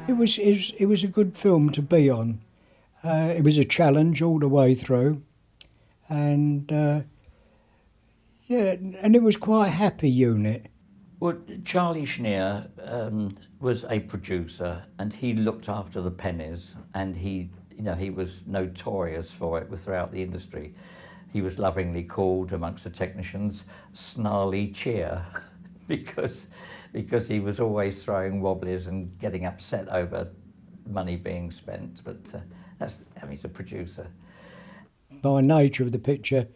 It was a good film to be on. It was a challenge all the way through, and yeah, and it was quite a happy unit. Well, Charlie Schneer was a producer, and he looked after the pennies, and he was notorious for it throughout the industry. He was lovingly called amongst the technicians Snarly Cheer because he was always throwing wobblies and getting upset over money being spent. But he's a producer. By nature of the picture,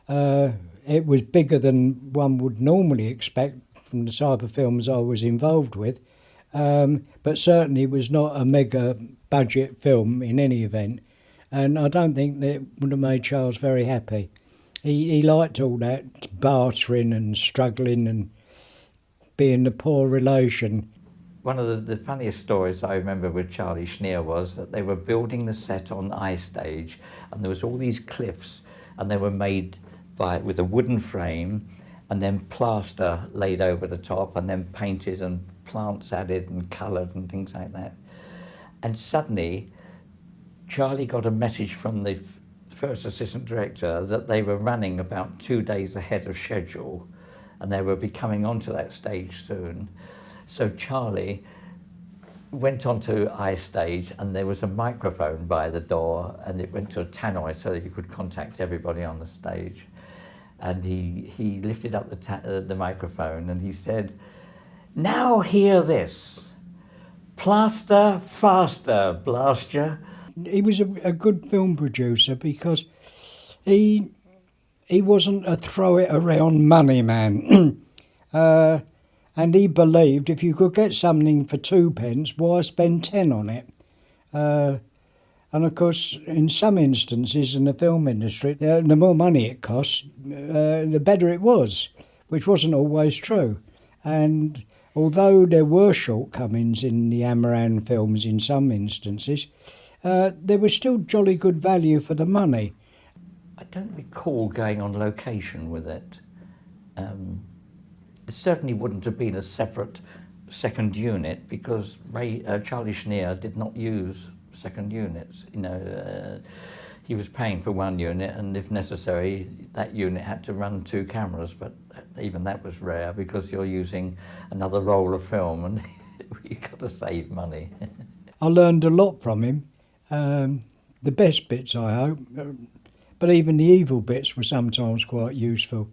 it was bigger than one would normally expect from the type of films I was involved with, but certainly was not a mega budget film in any event, and I don't think that it would have made Charles very happy. He liked all that bartering and struggling and being the poor relation. One of the funniest stories I remember with Charlie Schneer was that they were building the set on ice stage, and there was all these cliffs, and they were made with a wooden frame, and then plaster laid over the top, and then painted and plants added and coloured and things like that. And suddenly, Charlie got a message from the first assistant director that they were running about 2 days ahead of schedule, and they would be coming onto that stage soon. So Charlie went onto ice stage, and there was a microphone by the door, and it went to a tannoy so that you could contact everybody on the stage. And he lifted up the microphone, and he said, "Now hear this. Plaster faster, blast ya." He was a good film producer because he wasn't a throw it around money man. And he believed if you could get something for 2p, why spend 10 on it? And of course, in some instances in the film industry, the more money it costs, the better it was, which wasn't always true. And although there were shortcomings in the Amaran films in some instances, there was still jolly good value for the money. I don't recall going on location with it. It certainly wouldn't have been a separate second unit because Charlie Schneer did not use second units. He was paying for one unit, and if necessary, that unit had to run 2 cameras, but even that was rare because you're using another roll of film and you've got to save money. I learned a lot from him. The best bits, I hope, but even the evil bits were sometimes quite useful.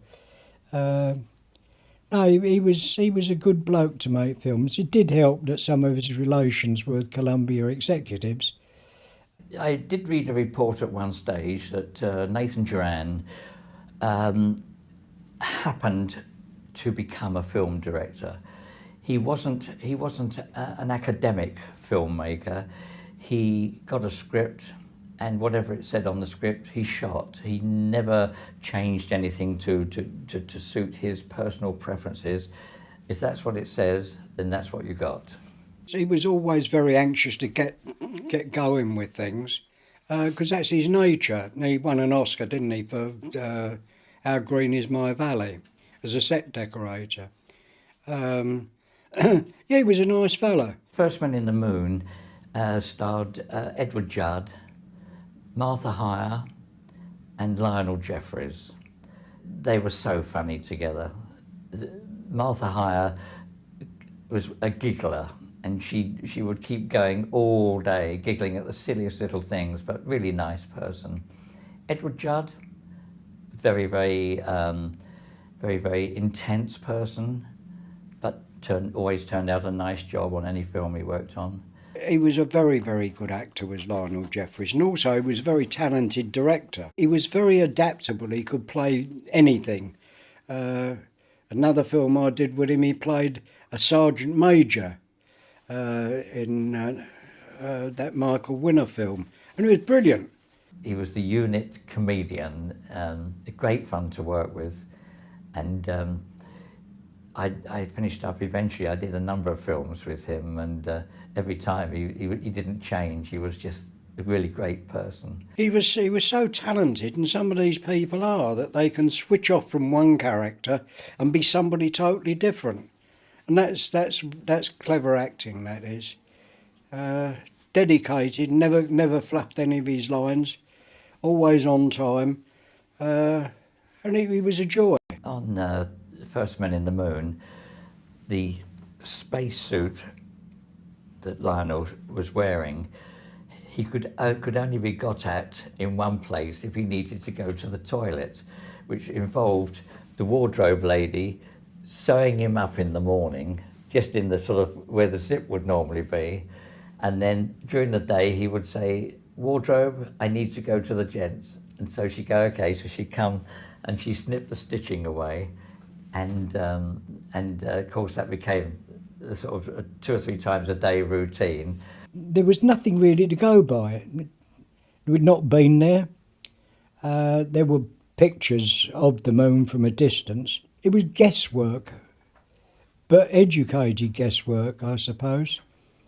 No, he was a good bloke to make films. It did help that some of his relations were with Columbia executives. I did read a report at one stage that Nathan Juran happened to become a film director. He wasn't an academic filmmaker. He got a script, and whatever it said on the script, he shot. He never changed anything to suit his personal preferences. If that's what it says, then that's what you got. He was always very anxious to get going with things, because that's his nature. He won an Oscar, didn't he, for How Green Is My Valley, as a set decorator. Yeah, he was a nice fellow. First Man in the Moon starred Edward Judd, Martha Hire and Lionel Jeffries. They were so funny together. Martha Hire was a giggler, and she would keep going all day, giggling at the silliest little things, but really nice person. Edward Judd, very, very intense person, but always turned out a nice job on any film he worked on. He was a very, very good actor, was Lionel Jeffries, and also he was a very talented director. He was very adaptable. He could play anything. Another film I did with him, he played a sergeant major in that Michael Winner film, and it was brilliant. He was the unit comedian, great fun to work with, and I finished up eventually. I did a number of films with him, and every time he didn't change. He was just a really great person. He was so talented, and some of these people are, that they can switch off from one character and be somebody totally different, and that's clever acting. That is. Dedicated, never fluffed any of his lines, always on time, and he was a joy. On First Men in the Moon, the spacesuit that Lionel was wearing, he could only be got at in one place if he needed to go to the toilet, which involved the wardrobe lady sewing him up in the morning, just in the sort of where the zip would normally be, and then during the day he would say, "Wardrobe, I need to go to the gents," and so she'd go, "Okay," so she'd come and she snipped the stitching away, and of course that became a sort of 2 or 3 times a day routine. There was nothing really to go by. We'd not been there. There were pictures of the moon from a distance. It was guesswork, but educated guesswork, I suppose.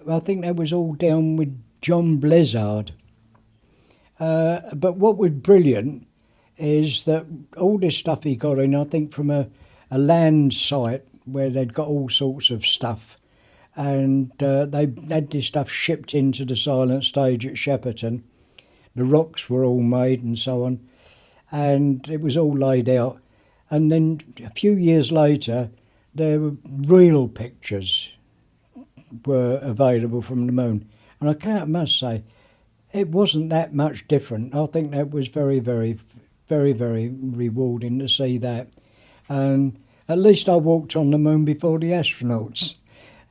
I think that was all down with John Blizzard. But what was brilliant is that all this stuff he got in, I think, from a land site where they'd got all sorts of stuff, and they had this stuff shipped into the silent stage at Shepperton. The rocks were all made and so on, and it was all laid out. And then a few years later, there were real pictures were available from the moon. And I must say, it wasn't that much different. I think that was very, very, very, very rewarding to see that. And at least I walked on the moon before the astronauts.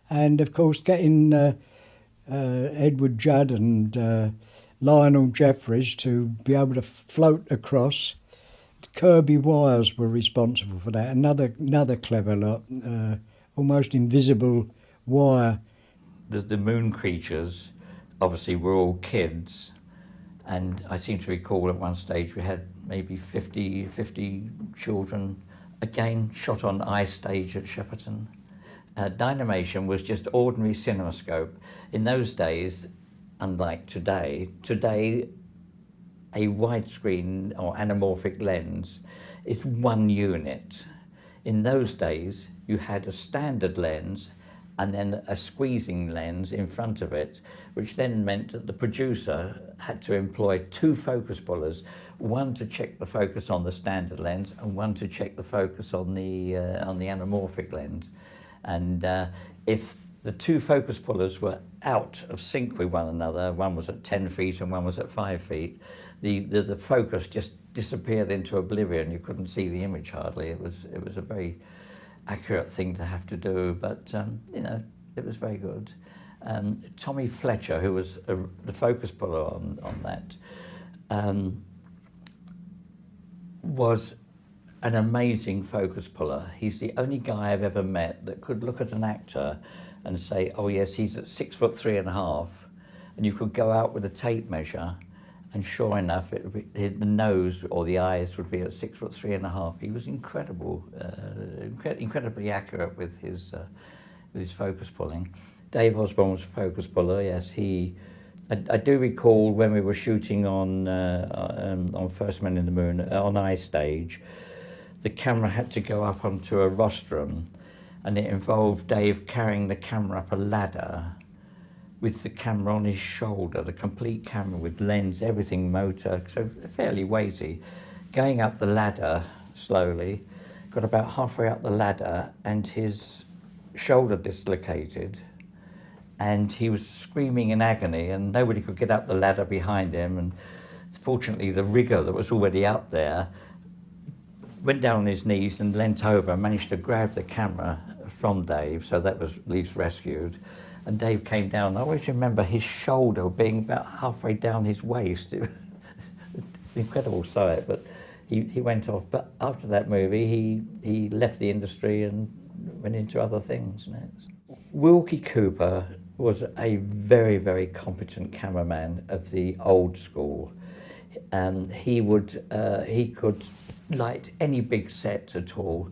And of course, getting Edward Judd and Lionel Jeffries to be able to float across. Kirby Wires were responsible for that. Another clever lot, almost invisible wire. The moon creatures obviously were all kids, and I seem to recall at one stage we had maybe 50 children, again shot on ice stage at Shepperton. Dynamation was just ordinary cinemascope. In those days, unlike today, a widescreen or anamorphic lens is one unit. In those days, you had a standard lens and then a squeezing lens in front of it, which then meant that the producer had to employ 2 focus pullers, one to check the focus on the standard lens and one to check the focus on the anamorphic lens. And if the 2 focus pullers were out of sync with one another, one was at 10 feet and one was at 5 feet, the focus just disappeared into oblivion. You couldn't see the image hardly. It was a very accurate thing to have to do, but it was very good. Tommy Fletcher, who was the focus puller on that, was an amazing focus puller. He's the only guy I've ever met that could look at an actor and say, "Oh yes, he's at 6'3.5", and you could go out with a tape measure, and sure enough, the nose or the eyes would be at 6'3.5". He was incredible, incredibly accurate with his focus pulling. Dave Osborne was a focus puller. Yes, I do recall when we were shooting on First Men in the Moon on ice stage, the camera had to go up onto a rostrum, and it involved Dave carrying the camera up a ladder with the camera on his shoulder, the complete camera with lens, everything motor, so fairly weighty. Going up the ladder slowly, got about halfway up the ladder and his shoulder dislocated, and he was screaming in agony and nobody could get up the ladder behind him, and fortunately the rigger that was already up there went down on his knees and leant over and managed to grab the camera from Dave, so that was at least rescued. And Dave came down. I always remember his shoulder being about halfway down his waist. It was an incredible sight, but he went off. But after that movie, he left the industry and went into other things. Wilkie Cooper was a very, very competent cameraman of the old school. He could light any big set at all,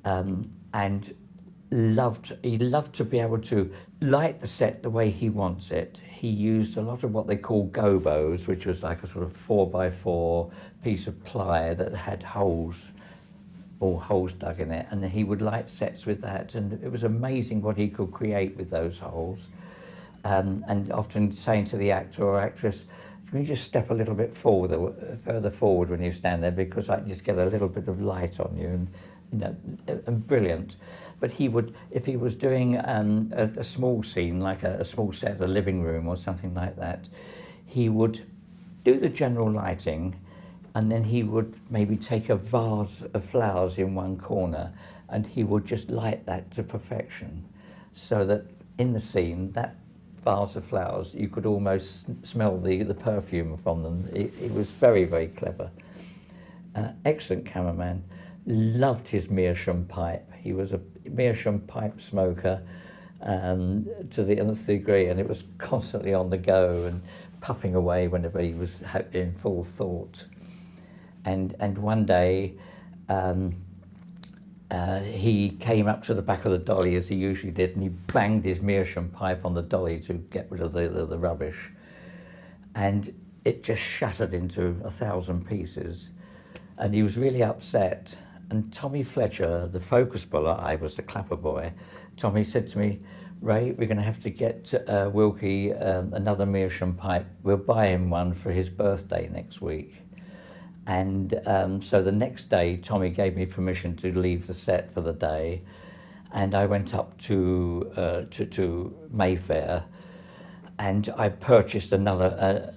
and he loved to be able to light the set the way he wants it. He used a lot of what they call gobos, which was like a sort of 4x4 piece of ply that had holes dug in it, and he would light sets with that, and it was amazing what he could create with those holes. and often saying to the actor or actress, can you just step a little bit further forward when you stand there, because I just get a little bit of light on you, and and brilliant. But he would, if he was doing a small scene, like a small set, a living room or something like that, he would do the general lighting, and then he would maybe take a vase of flowers in one corner, and he would just light that to perfection, so that in the scene, that vase of flowers, you could almost smell the perfume from them. It was very, very clever. Excellent cameraman. Loved his meerschaum pipe. He was a meerschaum pipe smoker to the nth degree, and it was constantly on the go and puffing away whenever he was in full thought. And one day he came up to the back of the dolly, as he usually did, and he banged his meerschaum pipe on the dolly to get rid of the rubbish. And it just shattered into 1,000 pieces. And he was really upset. And Tommy Fletcher, the focus puller, I was the clapper boy, Tommy said to me, Ray, we're going to have to get Wilkie another meerschaum pipe. We'll buy him one for his birthday next week. And so the next day, Tommy gave me permission to leave the set for the day, and I went up to Mayfair, and I purchased another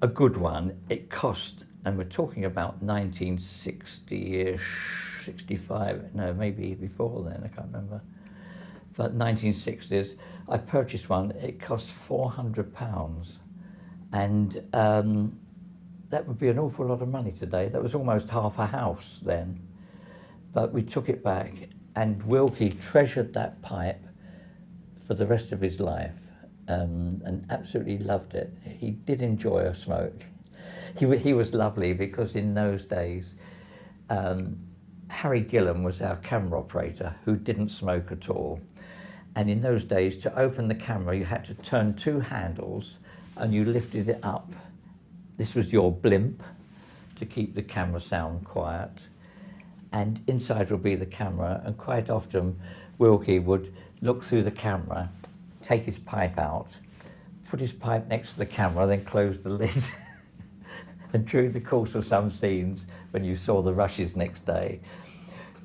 a good one. It cost, and we're talking about 1960-ish, 65, no, maybe before then, I can't remember. But 1960s, I purchased one. It cost £400, and that would be an awful lot of money today. That was almost half a house then. But we took it back, and Wilkie treasured that pipe for the rest of his life, and absolutely loved it. He did enjoy a smoke. He was lovely, because in those days, Harry Gillam was our camera operator, who didn't smoke at all. And in those days, to open the camera, you had to turn two handles, and you lifted it up. This was your blimp to keep the camera sound quiet. And inside would be the camera, and quite often Wilkie would look through the camera, take his pipe out, put his pipe next to the camera, then close the lid. And during the course of some scenes, when you saw the rushes next day,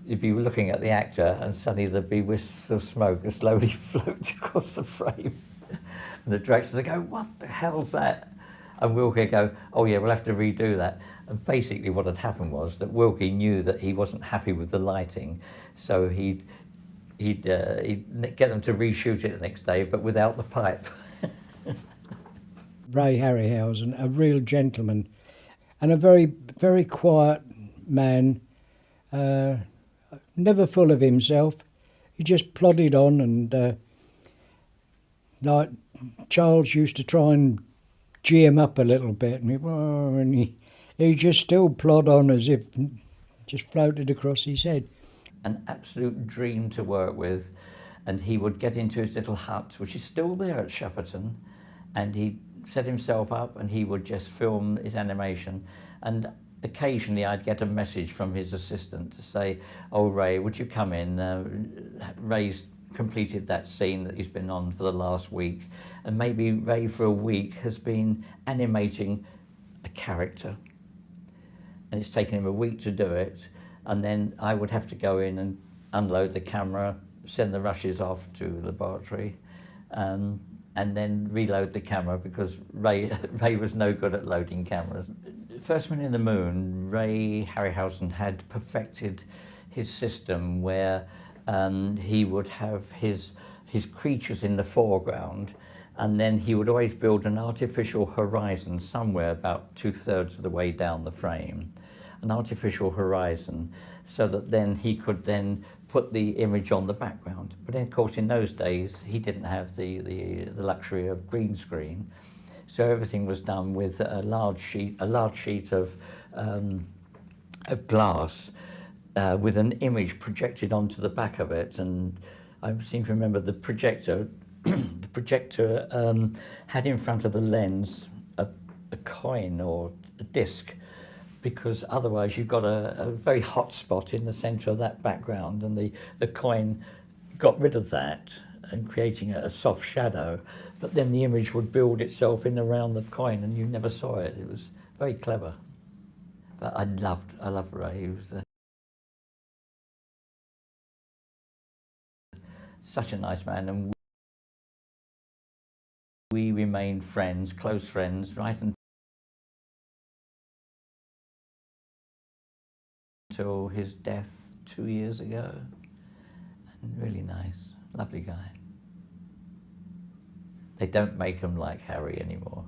you'd be looking at the actor, and suddenly there'd be wisps of smoke that slowly float across the frame. And the directors would go, what the hell's that? And Wilkie would go, oh yeah, we'll have to redo that. And basically what had happened was that Wilkie knew that he wasn't happy with the lighting, so he'd get them to reshoot it the next day, but without the pipe. Ray Harryhausen, a real gentleman, and a very, very quiet man, never full of himself. He just plodded on, and like Charles used to try and gee him up a little bit, and he just still plod on as if just floated across his head. An absolute dream to work with, and he would get into his little hut, which is still there at Shepperton, and he'd set himself up and he would just film his animation. And occasionally I'd get a message from his assistant to say, oh Ray, would you come in? Ray's completed that scene that he's been on for the last week, and maybe Ray for a week has been animating a character, and it's taken him a week to do it, and then I would have to go in and unload the camera, send the rushes off to the laboratory, and then reload the camera, because Ray was no good at loading cameras. First Man in the Moon, Ray Harryhausen had perfected his system where he would have his creatures in the foreground, and then he would always build an artificial horizon somewhere about 2/3 of the way down the frame, an artificial horizon, so that then he could then put the image on the background. But then, of course, in those days, he didn't have the luxury of green screen, so everything was done with a large sheet of glass with an image projected onto the back of it. And I seem to remember the projector. The projector had in front of the lens a coin or a disc, because otherwise you've got a very hot spot in the centre of that background, and the coin got rid of that and creating a soft shadow. but then the image would build itself in around the coin and you never saw it. It was very clever. But I loved Ray. He was such a nice man, and we remained friends, close friends, right until his death 2 years ago. And really nice, lovely guy. They don't make him like Harry anymore.